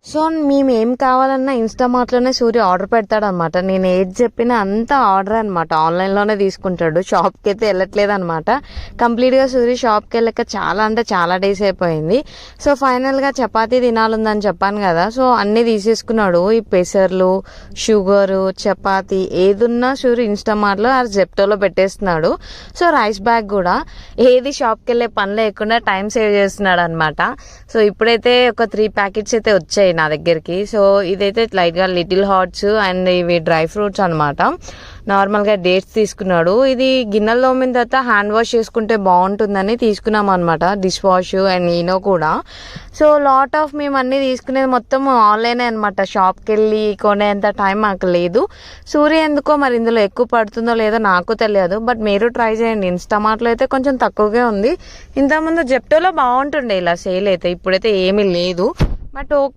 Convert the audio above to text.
So మేము ఏం కావాలన్నా ఇన్స్టామార్ట్లోనే సూర్య ఆర్డర్ పెడతాడనమాట. నేను ఏది చెప్పినా అంతా ఆర్డర్ అనమాట. ఆన్లైన్లోనే తీసుకుంటాడు, షాప్కి అయితే వెళ్ళట్లేదు అనమాట. కంప్లీట్గా సూర్య షాప్కి వెళ్ళక చాలా అంటే చాలా డేస్ అయిపోయింది. సో ఫైనల్గా చపాతీ తినాలుందని చెప్పాను కదా, సో అన్నీ తీసేసుకున్నాడు. ఈ పెసర్లు, షుగరు, చపాతీ ఏదున్నా సూర్య ఇన్స్టామార్ట్లో ఆ జెప్టోలో పెట్టేస్తున్నాడు. సో రైస్ బ్యాగ్ కూడా ఏది షాప్కి వెళ్ళే పని లేకుండా టైం సేవ్ చేస్తున్నాడు అనమాట. సో ఇప్పుడైతే ఒక 3 ప్యాకెట్స్ అయితే వచ్చాయి నా దగ్గరికి. సో ఇదైతే లైట్గా లిటిల్ హార్ట్స్ అండ్ ఇవి డ్రై ఫ్రూట్స్ అనమాట. నార్మల్గా డేట్స్ తీసుకున్నాడు. ఇది గిన్నెలు తోమిన తర్వాత హ్యాండ్ వాష్ చేసుకుంటే బాగుంటుందని తీసుకున్నాం అనమాట. డిష్ వాష్ అండ్ ఈనో కూడా. సో లాట్ ఆఫ్ మేము అన్నీ తీసుకునేది మొత్తం ఆన్లైనే అనమాట. షాప్కి వెళ్ళి కొనేంత టైం మాకు లేదు. సూర్య ఎందుకో మరి ఇందులో ఎక్కువ పడుతుందో లేదో నాకు తెలియదు, బట్ మీరు ట్రై చేయండి. ఇన్స్టామార్ట్లో అయితే కొంచెం తక్కువగా ఉంది. ఇంతకుముందు జెప్టోలో బాగుంటుండే ఇలా సేల్ అయితే, ఇప్పుడైతే ఏమీ లేదు. But okay.